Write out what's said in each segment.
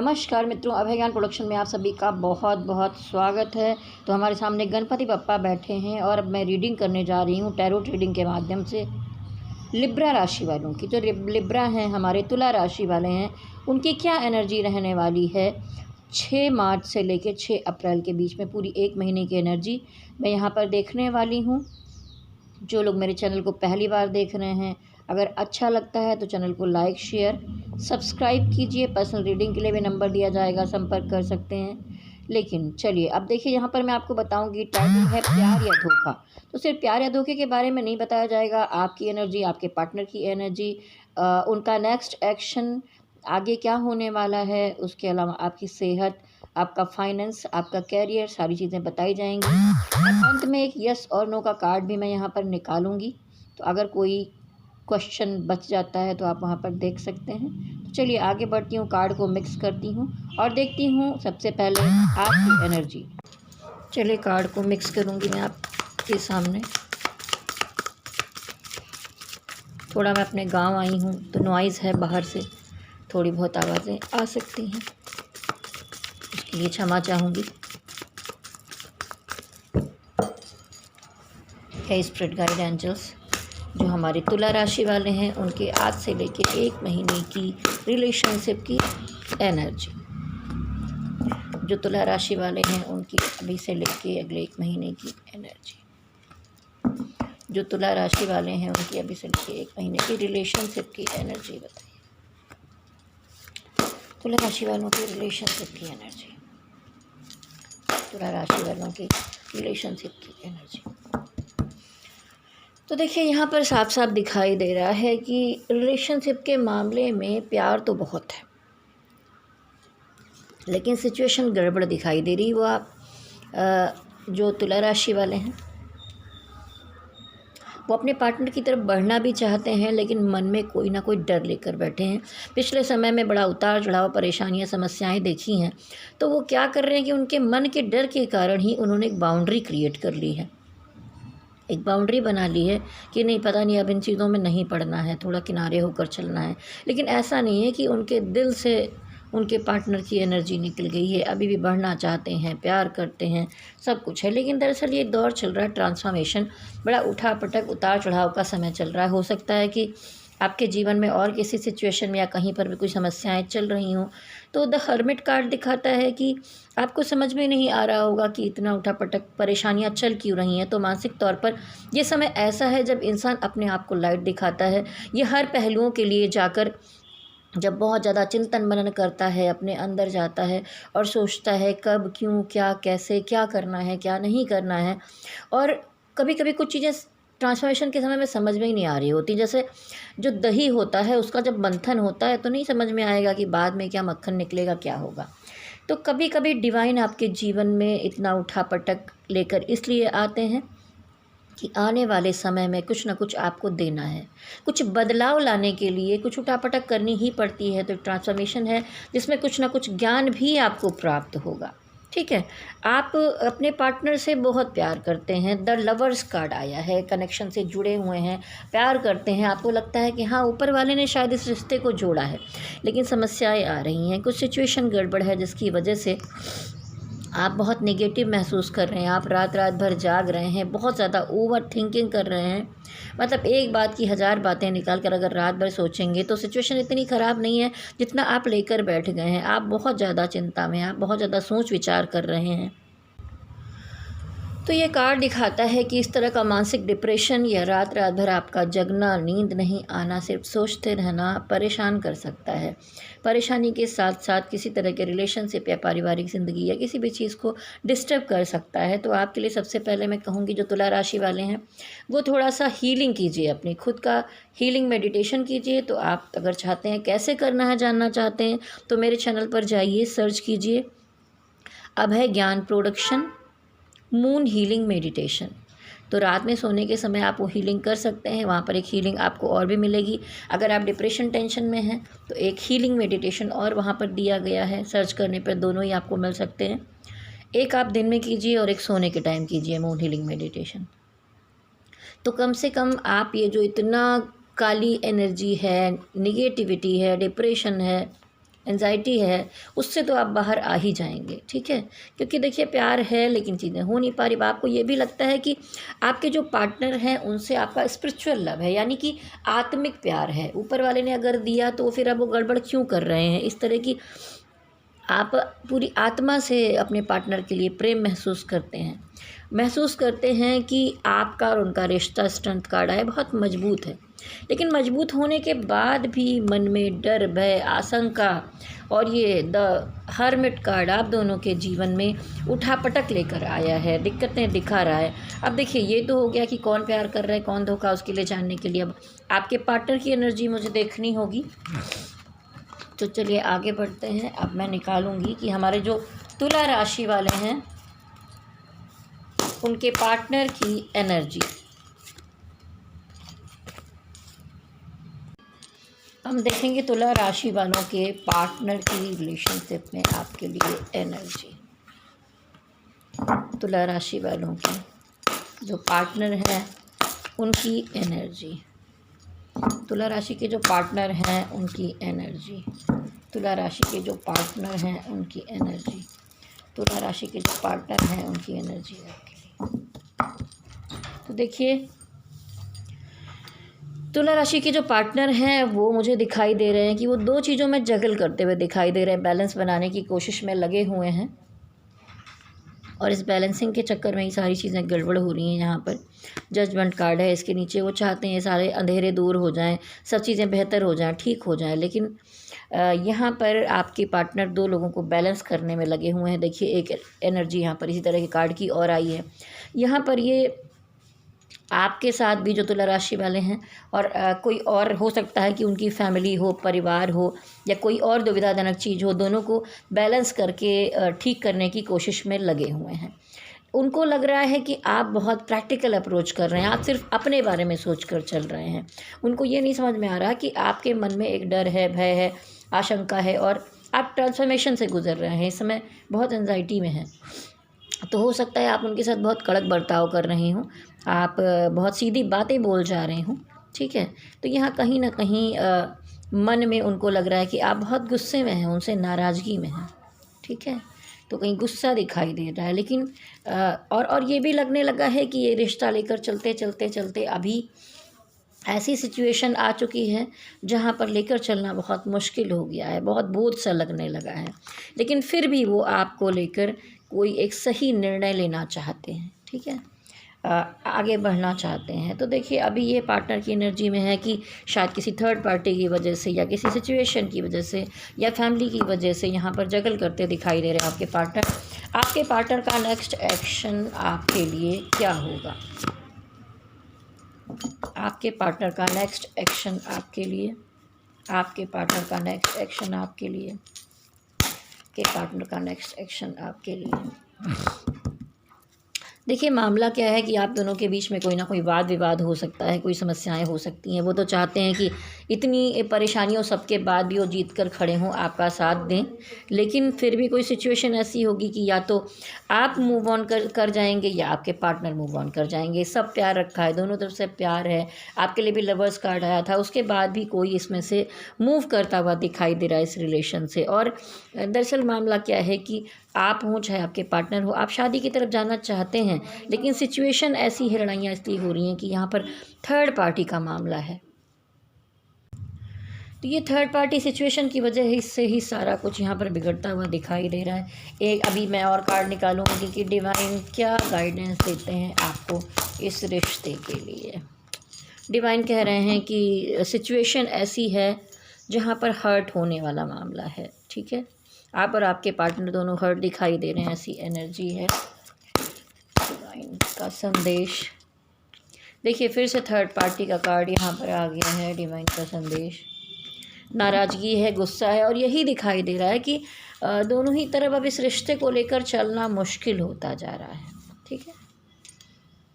नमस्कार मित्रों, अभय ज्ञान प्रोडक्शन में आप सभी का बहुत बहुत स्वागत है। तो हमारे सामने गणपति बप्पा बैठे हैं और अब मैं रीडिंग करने जा रही हूँ टैरोट रीडिंग के माध्यम से लिब्रा राशि वालों की। जो लिब्रा हैं, हमारे तुला राशि वाले हैं, उनकी क्या एनर्जी रहने वाली है 6 मार्च से लेकर 6 अप्रैल के बीच में। पूरी 1 महीने की एनर्जी मैं यहाँ पर देखने वाली हूँ। जो लोग मेरे चैनल को पहली बार देख रहे हैं, अगर अच्छा लगता है तो चैनल को लाइक शेयर सब्सक्राइब कीजिए। पर्सनल रीडिंग के लिए भी नंबर दिया जाएगा, संपर्क कर सकते हैं। लेकिन चलिए अब देखिए, यहाँ पर मैं आपको बताऊंगी टाइटल है प्यार या धोखा। तो सिर्फ प्यार या धोखे के बारे में नहीं बताया जाएगा, आपकी एनर्जी, आपके पार्टनर की एनर्जी, उनका नेक्स्ट एक्शन आगे क्या होने वाला है, उसके अलावा आपकी सेहत, आपका फाइनेंस, आपका कैरियर, सारी चीज़ें बताई जाएंगी। और अंत में एक यस और नो का कार्ड भी मैं यहाँ पर निकालूंगी। तो अगर कोई क्वेश्चन बच जाता है तो आप वहाँ पर देख सकते हैं। तो चलिए आगे बढ़ती हूँ, कार्ड को मिक्स करती हूँ और देखती हूँ सबसे पहले आपकी एनर्जी। चलिए कार्ड को मिक्स करूँगी मैं आपके सामने। थोड़ा मैं अपने गांव आई हूँ तो नॉइज़ है, बाहर से थोड़ी बहुत आवाज़ें आ सकती हैं, उसके लिए क्षमा चाहूँगी। हे स्पिरिट गाइड एंजल्स, जो हमारे तुला राशि वाले हैं उनके आज से लेके 1 महीने की रिलेशनशिप की एनर्जी। जो तुला राशि वाले हैं उनकी अभी से लेके अगले 1 महीने की एनर्जी। जो तुला राशि वाले हैं उनकी अभी से लेके 1 महीने की रिलेशनशिप की एनर्जी बताइए। तुला राशि वालों की रिलेशनशिप की एनर्जी। तुला राशि वालों की रिलेशनशिप की एनर्जी। तो देखिए यहाँ पर साफ साफ दिखाई दे रहा है कि रिलेशनशिप के मामले में प्यार तो बहुत है, लेकिन सिचुएशन गड़बड़ दिखाई दे रही। वो आप जो तुला राशि वाले हैं वो अपने पार्टनर की तरफ बढ़ना भी चाहते हैं, लेकिन मन में कोई ना कोई डर लेकर बैठे हैं। पिछले समय में बड़ा उतार चढ़ाव, परेशानियां, समस्याएं देखी हैं, तो वो क्या कर रहे हैं कि उनके मन के डर के कारण ही उन्होंने एक बाउंड्री क्रिएट कर ली है, एक बाउंड्री बना ली है कि नहीं, पता नहीं, अब इन चीज़ों में नहीं पड़ना है, थोड़ा किनारे होकर चलना है। लेकिन ऐसा नहीं है कि उनके दिल से उनके पार्टनर की एनर्जी निकल गई है, अभी भी बढ़ना चाहते हैं, प्यार करते हैं, सब कुछ है। लेकिन दरअसल ये दौर चल रहा है ट्रांसफॉर्मेशन, बड़ा उठा पटक, उतार चढ़ाव का समय चल रहा है। हो सकता है कि आपके जीवन में और किसी सिचुएशन में या कहीं पर भी कुछ समस्याएं चल रही हों। तो द हर्मिट कार्ड दिखाता है कि आपको समझ में नहीं आ रहा होगा कि इतना उठापटक, परेशानियां चल क्यों रही हैं। तो मानसिक तौर पर ये समय ऐसा है जब इंसान अपने आप को लाइट दिखाता है। ये हर पहलुओं के लिए जाकर जब बहुत ज़्यादा चिंतन मनन करता है, अपने अंदर जाता है और सोचता है कब, क्यों, क्या, कैसे, क्या करना है, क्या नहीं करना है। और कभी कभी कुछ चीज़ें ट्रांसफॉर्मेशन के समय में समझ में ही नहीं आ रही होती। जैसे जो दही होता है उसका जब मंथन होता है तो नहीं समझ में आएगा कि बाद में क्या मक्खन निकलेगा, क्या होगा। तो कभी कभी डिवाइन आपके जीवन में इतना उठापटक लेकर इसलिए आते हैं कि आने वाले समय में कुछ ना कुछ आपको देना है, कुछ बदलाव लाने के लिए कुछ उठापटक करनी ही पड़ती है। तो ट्रांसफॉर्मेशन है जिसमें कुछ ना कुछ ज्ञान भी आपको प्राप्त होगा। ठीक है, आप अपने पार्टनर से बहुत प्यार करते हैं, द लवर्स कार्ड आया है, कनेक्शन से जुड़े हुए हैं, प्यार करते हैं। आपको लगता है कि हाँ, ऊपर वाले ने शायद इस रिश्ते को जोड़ा है, लेकिन समस्याएं आ रही हैं, कुछ सिचुएशन गड़बड़ है जिसकी वजह से आप बहुत नेगेटिव महसूस कर रहे हैं। आप रात रात भर जाग रहे हैं, बहुत ज़्यादा ओवर थिंकिंग कर रहे हैं। मतलब एक बात की 1000 बातें निकाल कर अगर रात भर सोचेंगे तो सिचुएशन इतनी ख़राब नहीं है जितना आप लेकर बैठ गए हैं। आप बहुत ज़्यादा चिंता में, आप बहुत ज़्यादा सोच विचार कर रहे हैं। तो ये कार्ड दिखाता है कि इस तरह का मानसिक डिप्रेशन या रात रात भर आपका जगना, नींद नहीं आना, सिर्फ सोचते रहना परेशान कर सकता है। परेशानी के साथ साथ किसी तरह के रिलेशनशिप या पारिवारिक ज़िंदगी या किसी भी चीज़ को डिस्टर्ब कर सकता है। तो आपके लिए सबसे पहले मैं कहूँगी, जो तुला राशि वाले हैं वो थोड़ा सा हीलिंग कीजिए, अपनी खुद का हीलिंग मेडिटेशन कीजिए। तो आप अगर चाहते हैं कैसे करना है, जानना चाहते हैं, तो मेरे चैनल पर जाइए, सर्च कीजिए अभय ज्ञान प्रोडक्शन मून हीलिंग मेडिटेशन। तो रात में सोने के समय आप वो हीलिंग कर सकते हैं। वहाँ पर एक हीलिंग आपको और भी मिलेगी। अगर आप डिप्रेशन, टेंशन में हैं तो एक हीलिंग मेडिटेशन और वहाँ पर दिया गया है, सर्च करने पर दोनों ही आपको मिल सकते हैं। एक आप दिन में कीजिए और एक सोने के टाइम कीजिए मून हीलिंग मेडिटेशन। तो कम से कम आप ये जो इतना काली एनर्जी है, निगेटिविटी है, डिप्रेशन है, एंजाइटी है, उससे तो आप बाहर आ ही जाएंगे, ठीक है। क्योंकि देखिए प्यार है लेकिन चीज़ें हो नहीं पा रही। आपको ये भी लगता है कि आपके जो पार्टनर हैं उनसे आपका स्पिरिचुअल लव है, यानी कि आत्मिक प्यार है। ऊपर वाले ने अगर दिया तो फिर अब वो गड़बड़ क्यों कर रहे हैं, इस तरह की आप पूरी आत्मा से अपने पार्टनर के लिए प्रेम महसूस करते हैं कि आपका और उनका रिश्ता, स्ट्रेंथ कार्ड है, बहुत मजबूत है। लेकिन मजबूत होने के बाद भी मन में डर, भय, आशंका और ये द हर्मिट कार्ड आप दोनों के जीवन में उठापटक लेकर आया है, दिक्कतें दिखा रहा है। अब देखिए ये तो हो गया कि कौन प्यार कर रहा है, कौन धोखा, उसके लिए जानने के लिए अब आपके पार्टनर की एनर्जी मुझे देखनी होगी। तो चलिए आगे बढ़ते हैं। अब मैं निकालूंगी कि हमारे जो तुला राशि वाले हैं उनके पार्टनर की एनर्जी। हम देखेंगे तुला राशि वालों के पार्टनर की रिलेशनशिप में आपके लिए एनर्जी। तुला राशि वालों के जो पार्टनर हैं उनकी एनर्जी। तुला राशि के जो पार्टनर हैं उनकी एनर्जी। तुला राशि के जो पार्टनर हैं उनकी एनर्जी। तुला राशि के जो पार्टनर हैं उनकी एनर्जी आपके लिए। तो देखिए तुला राशि के जो पार्टनर हैं वो मुझे दिखाई दे रहे हैं कि वो दो चीज़ों में जगल करते हुए दिखाई दे रहे हैं, बैलेंस बनाने की कोशिश में लगे हुए हैं। और इस बैलेंसिंग के चक्कर में ही सारी चीज़ें गड़बड़ हो रही हैं। यहाँ पर जजमेंट कार्ड है, इसके नीचे वो चाहते हैं सारे अंधेरे दूर हो जाएं, सब चीज़ें बेहतर हो जाएं, ठीक हो जाएं। लेकिन यहाँ पर आपके पार्टनर दो लोगों को बैलेंस करने में लगे हुए हैं। देखिए एक एनर्जी यहाँ पर इसी तरह के कार्ड की और आई है। यहाँ पर ये आपके साथ भी जो तुला राशि वाले हैं और कोई और हो सकता है कि उनकी फैमिली हो, परिवार हो या कोई और दुविधाजनक चीज़ हो, दोनों को बैलेंस करके ठीक करने की कोशिश में लगे हुए हैं। उनको लग रहा है कि आप बहुत प्रैक्टिकल अप्रोच कर रहे हैं, आप सिर्फ अपने बारे में सोच कर चल रहे हैं। उनको ये नहीं समझ में आ रहा कि आपके मन में एक डर है, भय है, आशंका है और आप ट्रांसफॉर्मेशन से गुजर रहे हैं। इस समय बहुत एंजाइटी में हैं। तो हो सकता है आप उनके साथ बहुत कड़क बर्ताव कर रहे हों, आप बहुत सीधी बातें बोल जा रहे हों, ठीक है। तो यहाँ कहीं ना कहीं मन में उनको लग रहा है कि आप बहुत गुस्से में हैं, उनसे नाराज़गी में हैं, ठीक है। तो कहीं गुस्सा दिखाई दे रहा है। लेकिन और ये भी लगने लगा है कि ये रिश्ता लेकर चलते अभी ऐसी सिचुएशन आ चुकी है जहाँ पर लेकर चलना बहुत मुश्किल हो गया है, बहुत बोझ सा लगने लगा है। लेकिन फिर भी वो आपको लेकर कोई एक सही निर्णय लेना चाहते हैं, ठीक है, आगे बढ़ना चाहते हैं। तो देखिए अभी ये पार्टनर की एनर्जी में है कि शायद किसी थर्ड पार्टी की वजह से या किसी सिचुएशन की वजह से या फैमिली की वजह से यहाँ पर जगल करते दिखाई दे रहे हैं आपके पार्टनर। आपके पार्टनर का नेक्स्ट एक्शन आपके लिए क्या होगा? आपके पार्टनर का नेक्स्ट एक्शन आपके लिए, आपके पार्टनर का नेक्स्ट एक्शन आपके लिए, के पार्टनर का नेक्स्ट एक्शन आपके लिए। देखिए मामला क्या है कि आप दोनों के बीच में कोई ना कोई वाद विवाद हो सकता है, कोई समस्याएं हो सकती हैं। वो तो चाहते हैं कि इतनी परेशानियों सबके बाद भी वो जीत कर खड़े हों, आपका साथ दें। लेकिन फिर भी कोई सिचुएशन ऐसी होगी कि या तो आप मूव ऑन कर जाएंगे या आपके पार्टनर मूव ऑन कर जाएंगे। सब प्यार रखा है, दोनों तरफ से प्यार है, आपके लिए भी लवर्स कार्ड आया था, उसके बाद भी कोई इसमें से मूव करता हुआ दिखाई दे रहा है इस रिलेशन से। और दरअसल मामला क्या है कि आप हो चाहे आपके पार्टनर हो, आप शादी की तरफ जाना चाहते हैं। लेकिन सिचुएशन ऐसी है, लड़ाइयाँ इसलिए हो रही हैं कि यहाँ पर थर्ड पार्टी का मामला है। तो ये थर्ड पार्टी सिचुएशन की वजह से ही सारा कुछ यहाँ पर बिगड़ता हुआ दिखाई दे रहा है। एक अभी मैं और कार्ड निकालूंगी कि डिवाइन क्या गाइडेंस देते हैं आपको इस रिश्ते के लिए। डिवाइन कह रहे हैं कि सिचुएशन ऐसी है जहाँ पर हर्ट होने वाला मामला है, ठीक है। आप और आपके पार्टनर दोनों हर्ट दिखाई दे रहे हैं, ऐसी एनर्जी है। डिवाइन का संदेश देखिए, फिर से थर्ड पार्टी का कार्ड यहाँ पर आ गया है। डिवाइन का संदेश नाराज़गी है, गुस्सा है और यही दिखाई दे रहा है कि दोनों ही तरफ अब इस रिश्ते को लेकर चलना मुश्किल होता जा रहा है, ठीक है।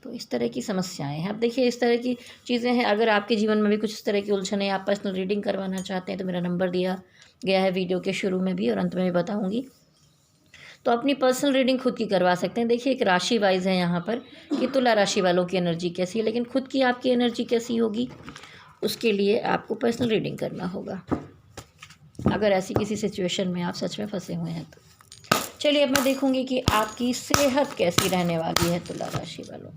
तो इस तरह की समस्याएं हैं। अब देखिए इस तरह की चीज़ें हैं। अगर आपके जीवन में भी कुछ इस तरह की उलझने, आप पर्सनल रीडिंग करवाना चाहते हैं तो मेरा नंबर दिया गया है वीडियो के शुरू में भी और अंत में भी बताऊंगी। तो अपनी पर्सनल रीडिंग खुद की करवा सकते हैं। देखिए एक राशि वाइज है यहाँ पर कि तुला राशि वालों की एनर्जी कैसी है, लेकिन खुद की आपकी एनर्जी कैसी होगी उसके लिए आपको पर्सनल रीडिंग करना होगा। अगर ऐसी किसी सिचुएशन में आप सच में फंसे हुए हैं तो। चलिए अब मैं देखूंगी कि आपकी सेहत कैसी रहने वाली है तुला राशि वालों।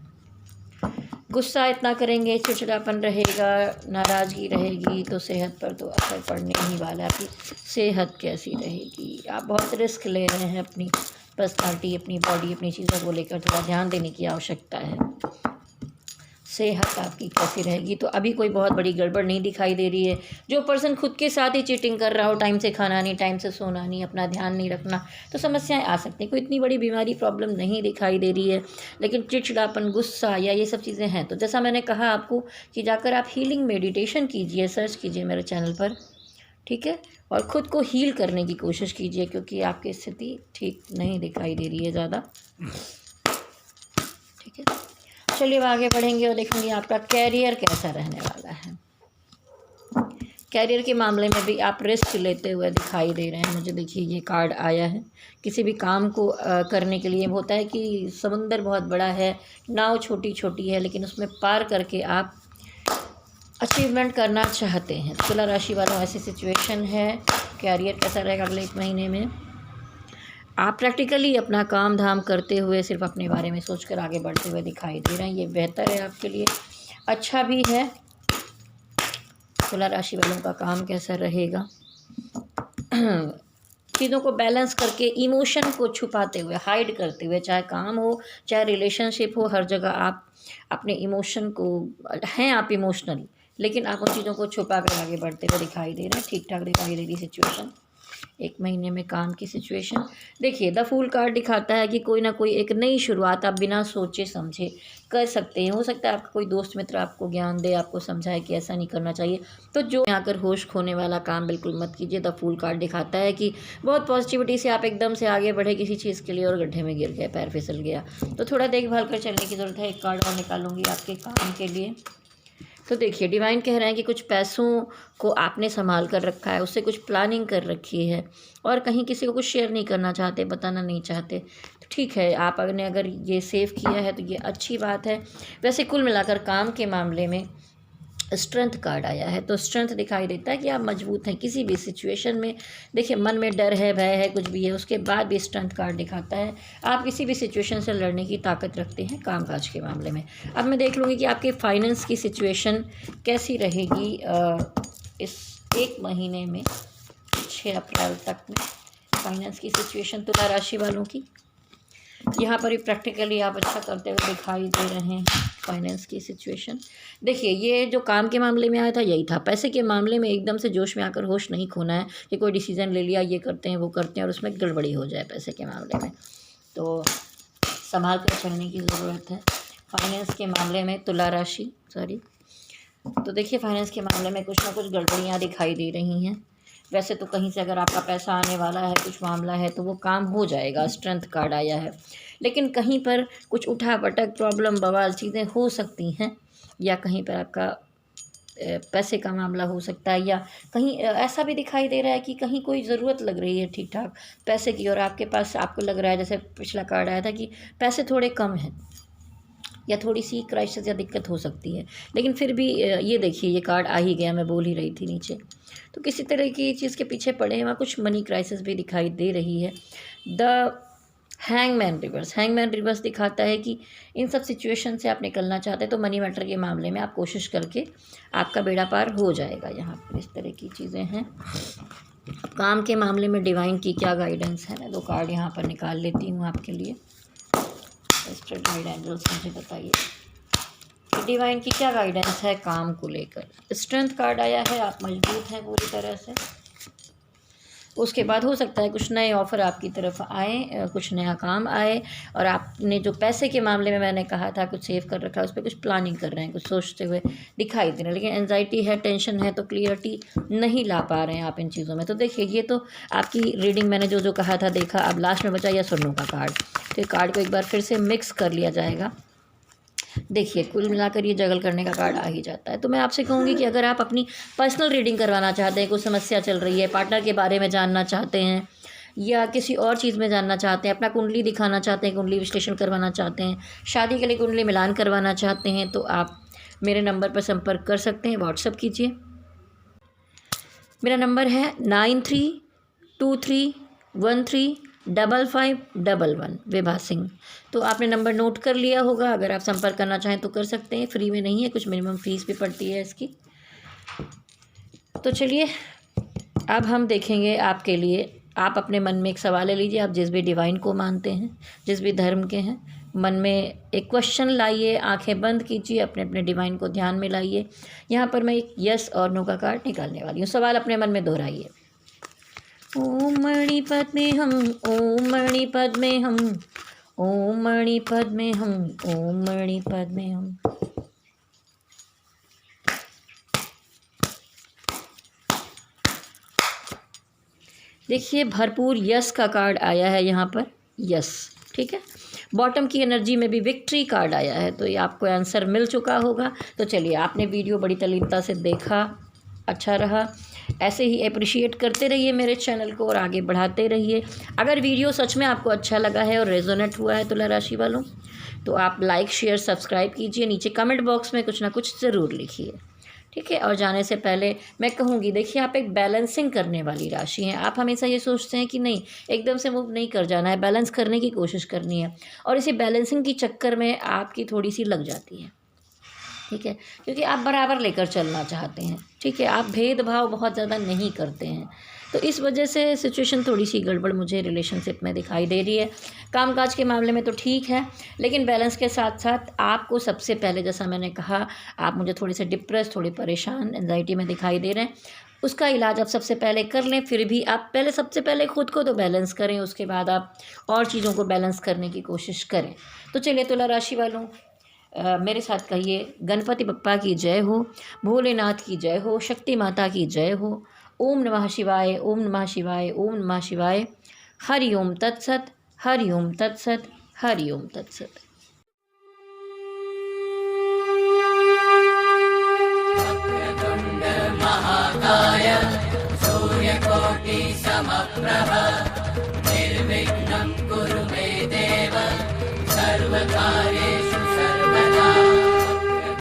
गुस्सा इतना करेंगे, चिड़चिड़ापन रहेगा, नाराज़गी रहेगी, तो सेहत पर तो असर पड़ने ही वाला है। आपकी सेहत कैसी रहेगी? आप बहुत रिस्क ले रहे हैं, अपनी पर्सनालिटी, अपनी बॉडी, अपनी चीज़ों को लेकर थोड़ा ध्यान देने की आवश्यकता है। सेहत आपकी कैसी रहेगी? तो अभी कोई बहुत बड़ी गड़बड़ नहीं दिखाई दे रही है। जो पर्सन खुद के साथ ही चीटिंग कर रहा हो, टाइम से खाना नहीं, टाइम से सोना नहीं, अपना ध्यान नहीं रखना, तो समस्याएं आ सकती हैं। कोई इतनी बड़ी बीमारी, प्रॉब्लम नहीं दिखाई दे रही है, लेकिन चिड़चिड़ापन, गुस्सा या ये सब चीज़ें हैं। तो जैसा मैंने कहा आपको कि जाकर आप हीलिंग मेडिटेशन कीजिए, सर्च कीजिए मेरे चैनल पर, ठीक है, और ख़ुद को हील करने की कोशिश कीजिए, क्योंकि आपकी स्थिति ठीक नहीं दिखाई दे रही है ज़्यादा, ठीक है। चलिए अब आगे बढ़ेंगे और देखेंगे आपका कैरियर कैसा रहने वाला है। कैरियर के मामले में भी आप रिस्क लेते हुए दिखाई दे रहे हैं मुझे। देखिए ये कार्ड आया है, किसी भी काम को करने के लिए होता है कि समुंदर बहुत बड़ा है, नाव छोटी छोटी है, लेकिन उसमें पार करके आप अचीवमेंट करना चाहते हैं। तुला राशि वालों ऐसी सिचुएशन है। कैरियर कैसा रहेगा अगले 1 महीने में? आप प्रैक्टिकली अपना काम धाम करते हुए सिर्फ अपने बारे में सोचकर आगे बढ़ते हुए दिखाई दे रहे हैं। ये बेहतर है आपके लिए, अच्छा भी है। तुला राशि वालों का काम कैसा रहेगा? चीज़ों को बैलेंस करके, इमोशन को छुपाते हुए, हाइड करते हुए, चाहे काम हो चाहे रिलेशनशिप हो, हर जगह आप अपने इमोशन को हैं, आप इमोशनल, लेकिन आप उन चीज़ों को छुपा कर आगे बढ़ते हुए दिखाई दे रहे हैं। ठीक ठाक दिखाई दे रही सिचुएशन 1 महीने में काम की सिचुएशन। देखिए द फूल कार्ड दिखाता है कि कोई ना कोई एक नई शुरुआत आप बिना सोचे समझे कर सकते हैं। हो सकता है आपका कोई दोस्त मित्र आपको ज्ञान दे, आपको समझाए कि ऐसा नहीं करना चाहिए। तो जो आकर होश खोने वाला काम बिल्कुल मत कीजिए। द फूल कार्ड दिखाता है कि बहुत पॉजिटिविटी से आप एकदम से आगे बढ़े किसी चीज़ के लिए और गड्ढे में गिर गए, पैर फिसल गया, तो थोड़ा देखभाल कर चलने की ज़रूरत है। एक कार्ड और निकालूंगी आपके काम के लिए। तो देखिए डिवाइन कह रहे हैं कि कुछ पैसों को आपने संभाल कर रखा है, उससे कुछ प्लानिंग कर रखी है और कहीं किसी को कुछ शेयर नहीं करना चाहते, बताना नहीं चाहते, तो ठीक है, आपने अगर ये सेव किया है तो ये अच्छी बात है। वैसे कुल मिलाकर काम के मामले में स्ट्रेंथ कार्ड आया है, तो स्ट्रेंथ दिखाई देता है कि आप मजबूत हैं किसी भी सिचुएशन में। देखिए मन में डर है, भय है, कुछ भी है, उसके बाद भी स्ट्रेंथ कार्ड दिखाता है आप किसी भी सिचुएशन से लड़ने की ताकत रखते हैं कामकाज के मामले में। अब मैं देख लूँगी कि आपके फाइनेंस की सिचुएशन कैसी रहेगी इस 1 महीने में, 6 अप्रैल तक में फाइनेंस की सिचुएशन तुला राशि वालों की। यहाँ पर भी प्रैक्टिकली आप अच्छा करते हुए दिखाई दे रहे हैं। फाइनेंस की सिचुएशन देखिए, ये जो काम के मामले में आया था यही था। पैसे के मामले में एकदम से जोश में आकर होश नहीं खोना है कि कोई डिसीजन ले लिया, ये करते हैं वो करते हैं और उसमें गड़बड़ी हो जाए पैसे के मामले में, तो संभाल कर चलने की ज़रूरत है। फाइनेंस के मामले में तुला राशि तो देखिए फाइनेंस के मामले में कुछ ना कुछ गड़बड़ियाँ दिखाई दे रही हैं। वैसे तो कहीं से अगर आपका पैसा आने वाला है, कुछ मामला है, तो वो काम हो जाएगा, स्ट्रेंथ कार्ड आया है, लेकिन कहीं पर कुछ उठा पटक, प्रॉब्लम, बवाल चीज़ें हो सकती हैं, या कहीं पर आपका पैसे का मामला हो सकता है, या कहीं ऐसा भी दिखाई दे रहा है कि कहीं कोई ज़रूरत लग रही है ठीक ठाक पैसे की और आपके पास, आपको लग रहा है जैसे पिछला कार्ड आया था कि पैसे थोड़े कम हैं या थोड़ी सी क्राइसिस या दिक्कत हो सकती है, लेकिन फिर भी ये देखिए ये कार्ड आ ही गया, मैं बोल ही रही थी नीचे, तो किसी तरह की चीज़ के पीछे पड़े हैं, वहाँ कुछ मनी क्राइसिस भी दिखाई दे रही है। द हैंगमैन रिवर्स दिखाता है कि इन सब सिचुएशन से आप निकलना चाहते हैं, तो मनी मैटर के मामले में आप कोशिश करके आपका बेड़ा पार हो जाएगा। यहाँ पर इस तरह की चीज़ें हैं। काम के मामले में डिवाइन की क्या गाइडेंस है, मैं 2 कार्ड यहाँ पर निकाल लेती हूँ आपके लिए। स्पिरिट गाइड एंजल्स मुझे बताइए कि डिवाइन की क्या गाइडेंस है काम को लेकर। स्ट्रेंथ कार्ड आया है, आप मजबूत हैं पूरी तरह से। उसके बाद हो सकता है कुछ नए ऑफ़र आपकी तरफ आए, कुछ नया काम आए, और आपने जो पैसे के मामले में मैंने कहा था कुछ सेव कर रखा है, उस पर कुछ प्लानिंग कर रहे हैं, कुछ सोचते हुए दिखाई दे रहे हैं, लेकिन एंजाइटी है, टेंशन है, तो क्लियरिटी नहीं ला पा रहे हैं आप इन चीज़ों में। तो देखिए ये तो आपकी रीडिंग मैंने जो कहा था देखा, अब लास्ट में बचा या सुनने का कार्ड, तो कार्ड को एक बार फिर से मिक्स कर लिया जाएगा। देखिए कुल मिलाकर ये जगल करने का कार्ड आ ही जाता है। तो मैं आपसे कहूँगी कि अगर आप अपनी पर्सनल रीडिंग करवाना चाहते हैं, कोई समस्या चल रही है, पार्टनर के बारे में जानना चाहते हैं या किसी और चीज़ में जानना चाहते हैं, अपना कुंडली दिखाना चाहते हैं, कुंडली विश्लेषण करवाना चाहते हैं, शादी के लिए कुंडली मिलान करवाना चाहते हैं, तो आप मेरे नंबर पर संपर्क कर सकते हैं, व्हाट्सअप कीजिए। मेरा नंबर है 9323135511 विभा सिंह। तो आपने नंबर नोट कर लिया होगा। अगर आप संपर्क करना चाहें तो कर सकते हैं, फ्री में नहीं है, कुछ मिनिमम फीस भी पड़ती है इसकी। तो चलिए अब हम देखेंगे आपके लिए। आप अपने मन में एक सवाल ले लीजिए, आप जिस भी डिवाइन को मानते हैं, जिस भी धर्म के हैं, मन में एक क्वेश्चन लाइए, आंखें बंद कीजिए, अपने अपने डिवाइन को ध्यान में लाइए। यहाँ पर मैं एक यस और नो का कार्ड निकालने वाली हूँ। सवाल अपने मन में दोहराइए। ओम मणिपद में हम, ओम मणिपद में हम, ओम मणिपद में हम, ओम मणिपद में हम। देखिए भरपूर यस का कार्ड आया है यहाँ पर, यस, ठीक है। बॉटम की एनर्जी में भी विक्ट्री कार्ड आया है, तो ये आपको आंसर मिल चुका होगा। तो चलिए, आपने वीडियो बड़ी तल्लीनता से देखा, अच्छा रहा। ऐसे ही अप्रिशिएट करते रहिए मेरे चैनल को और आगे बढ़ाते रहिए। अगर वीडियो सच में आपको अच्छा लगा है और रेजोनेट हुआ है तुला राशि वालों, तो आप लाइक शेयर सब्सक्राइब कीजिए। नीचे कमेंट बॉक्स में कुछ ना कुछ ज़रूर लिखिए, ठीक है। और जाने से पहले मैं कहूँगी, देखिए आप एक बैलेंसिंग करने वाली राशि हैं। आप हमेशा ये सोचते हैं कि नहीं, एकदम से मूव नहीं कर जाना है, बैलेंस करने की कोशिश करनी है, और इसी बैलेंसिंग की चक्कर में आपकी थोड़ी सी लग जाती है, ठीक है, क्योंकि आप बराबर लेकर चलना चाहते हैं, ठीक है। आप भेदभाव बहुत ज़्यादा नहीं करते हैं, तो इस वजह से सिचुएशन थोड़ी सी गड़बड़ मुझे रिलेशनशिप में दिखाई दे रही है। कामकाज के मामले में तो ठीक है, लेकिन बैलेंस के साथ साथ आपको सबसे पहले, जैसा मैंने कहा, आप मुझे थोड़ी से डिप्रेस, थोड़ी परेशान, एंजाइटी में दिखाई दे रहे हैं। उसका इलाज आप सबसे पहले कर लें। फिर भी आप पहले, सबसे पहले खुद को तो बैलेंस करें, उसके बाद आप और चीज़ों को बैलेंस करने की कोशिश करें। तो चलिए तुला राशि वालों, मेरे साथ कहिए, गणपति बप्पा की जय हो, भोलेनाथ की जय हो, शक्ति माता की जय हो। ओम नमः शिवाय, ओम नमः शिवाय, ओम नमः शिवाय। हरि ओम तत्सत, हरि ओम तत्सत, हरि ओम तत्सत। वक्रतुंड महाकाय सूर्यकोटि समप्रभ निर्विघ्नं कुरु मे देव सर्वकार्येषु सर्वदा।